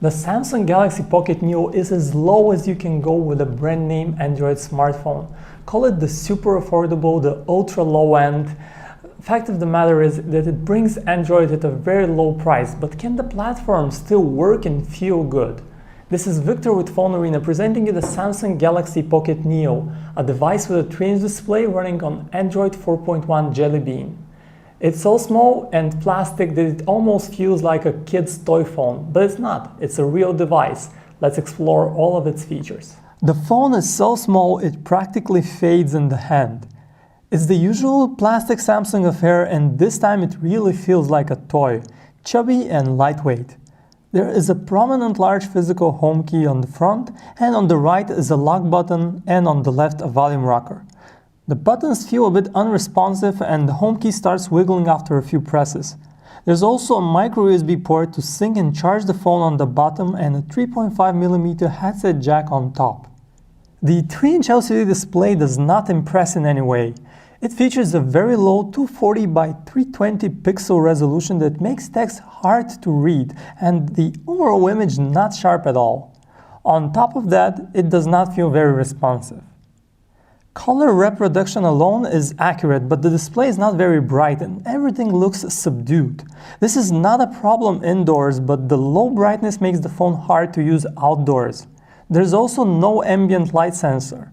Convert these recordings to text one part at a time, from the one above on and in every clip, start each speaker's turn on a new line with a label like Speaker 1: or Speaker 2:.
Speaker 1: The Samsung Galaxy Pocket Neo is as low as you can go with a brand name Android smartphone. Call it the super affordable, the ultra low end. Fact of the matter is that it brings Android at a very low price, but can the platform still work and feel good? This is Victor with Phone Arena presenting you the Samsung Galaxy Pocket Neo, a device with a 3-inch display running on Android 4.1 Jelly Bean. It's so small and plastic that it almost feels like a kid's toy phone, but it's not. It's a real device. Let's explore all of its features. The phone is so small it practically fades in the hand. It's the usual plastic Samsung affair, and this time it really feels like a toy, chubby and lightweight. There is a prominent large physical home key on the front, and on the right is a lock button, and on the left a volume rocker. The buttons feel a bit unresponsive and the home key starts wiggling after a few presses. There's also a micro USB port to sync and charge the phone on the bottom and a 3.5mm headset jack on top. The 3-inch LCD display does not impress in any way. It features a very low 240 by 320 pixel resolution that makes text hard to read and the overall image not sharp at all. On top of that, it does not feel very responsive. Color reproduction alone is accurate, but the display is not very bright and everything looks subdued. This is not a problem indoors, but the low brightness makes the phone hard to use outdoors. There's also no ambient light sensor.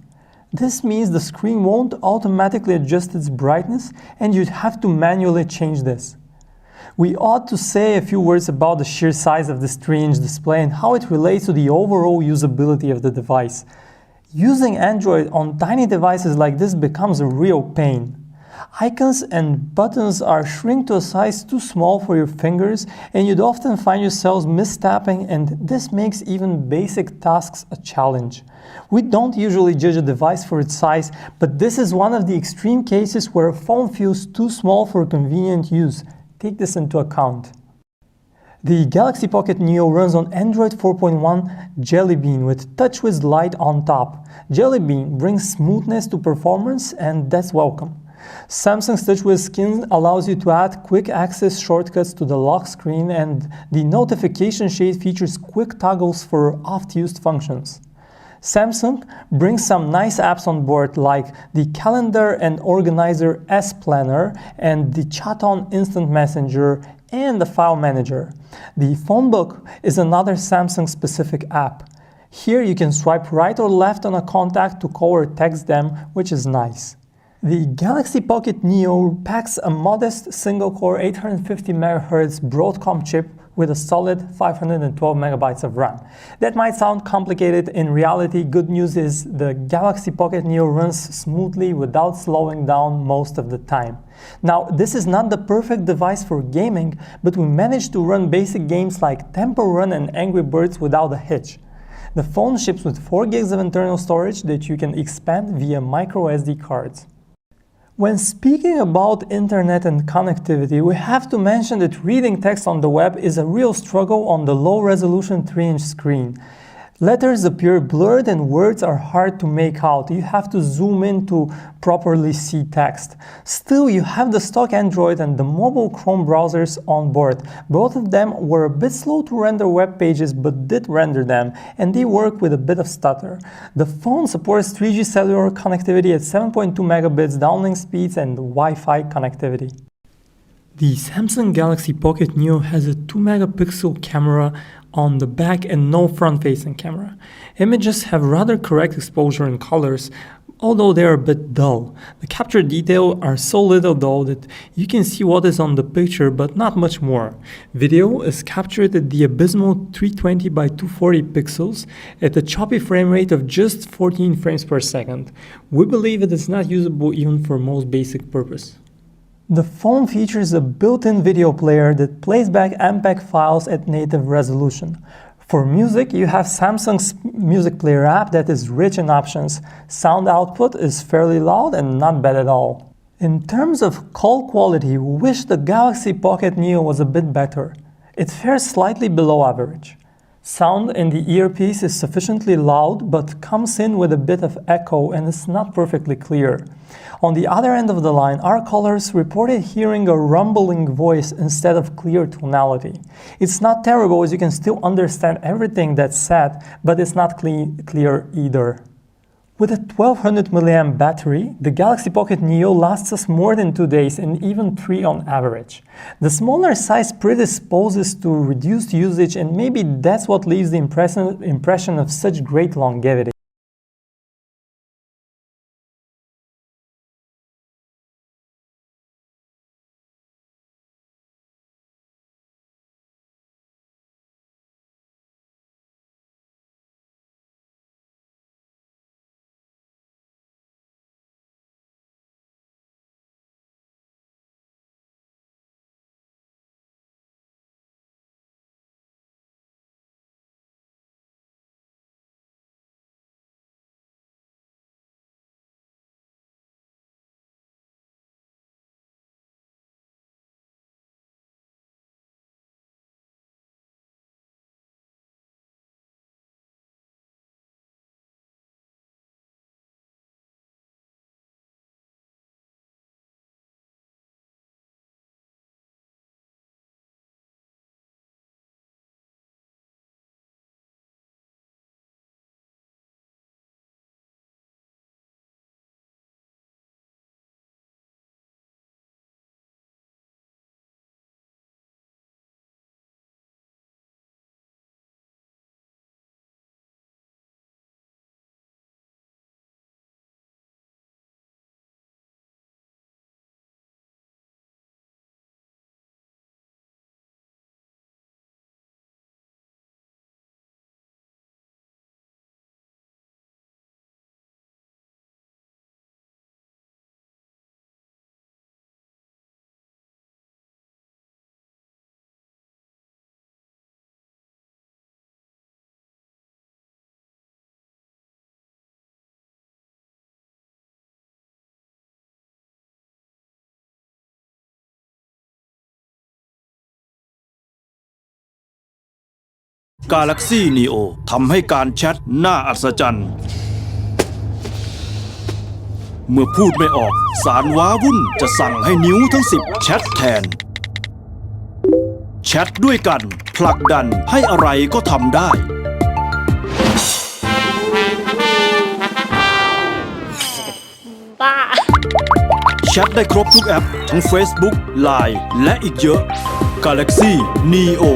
Speaker 1: This means the screen won't automatically adjust its brightness and you'd have to manually change this. We ought to say a few words about the sheer size of this 3-inch display and how it relates to the overall usability of the device. Using Android on tiny devices like this becomes a real pain. Icons and buttons are shrunk to a size too small for your fingers, and you'd often find yourselves mistapping, and this makes even basic tasks a challenge. We don't usually judge a device for its size, but this is one of the extreme cases where a phone feels too small for convenient use. Take this into account. The Galaxy Pocket Neo runs on Android 4.1 Jelly Bean with Touchwiz Lite on top. Jelly Bean brings smoothness to performance, and that's welcome. Samsung's Touchwiz skin allows you to add quick access shortcuts to the lock screen, and the notification shade features quick toggles for oft-used functions. Samsung brings some nice apps on board like the Calendar and Organizer S Planner and the Chat On Instant Messenger and the File Manager. The Phone Book is another Samsung-specific app. Here you can swipe right or left on a contact to call or text them, which is nice. The Galaxy Pocket Neo packs a modest single-core 850 MHz Broadcom chip with a solid 512 MB of RAM. That might sound complicated. In reality, good news is the Galaxy Pocket Neo runs smoothly without slowing down most of the time. Now, this is not the perfect device for gaming, but we managed to run basic games like Temple Run and Angry Birds without a hitch. The phone ships with 4 GB of internal storage that you can expand via micro SD cards. When speaking about internet and connectivity, we have to mention that reading text on the web is a real struggle on the low-resolution 3-inch screen. Letters appear blurred and words are hard to make out. You have to zoom in to properly see text. Still, you have the stock Android and the mobile Chrome browsers on board. Both of them were a bit slow to render web pages, but did render them, and they work with a bit of stutter. The phone supports 3G cellular connectivity at 7.2 megabits downlink speeds and Wi-Fi connectivity. The Samsung Galaxy Pocket Neo has a 2-megapixel camera on the back and no front-facing camera. Images have rather correct exposure and colors, although they are a bit dull. The capture detail are so little though that you can see what is on the picture but not much more. Video is captured at the abysmal 320 by 240 pixels at a choppy frame rate of just 14 frames per second. We believe it is not usable even for most basic purpose. The phone features a built-in video player that plays back MPEG files at native resolution. For music, you have Samsung's Music Player app that is rich in options. Sound output is fairly loud and not bad at all. In terms of call quality, we wish the Galaxy Pocket Neo was a bit better. It fares slightly below average. Sound in the earpiece is sufficiently loud but comes in with a bit of echo and is not perfectly clear. On the other end of the line, our callers reported hearing a rumbling voice instead of clear tonality. It's not terrible as you can still understand everything that's said, but it's not clear either. With a 1200 mAh battery, the Galaxy Pocket Neo lasts us more than 2 days and even 3 on average. The smaller size predisposes to reduced usage, and maybe that's what leaves the impression of such great longevity.
Speaker 2: Galaxy Neo ทำให้การแชทน่าอัศจรรย์เมื่อพูดไม่ออกสารว้าวุ่นจะสั่งให้นิ้วทั้ง10แชทแทนแชทด้วยกันผลักดันให้อะไรก็ทำได้
Speaker 3: บ้า
Speaker 2: แชทได้ครบทุกแอปทั้ง Facebook, Line และอีกเยอะ Galaxy Neo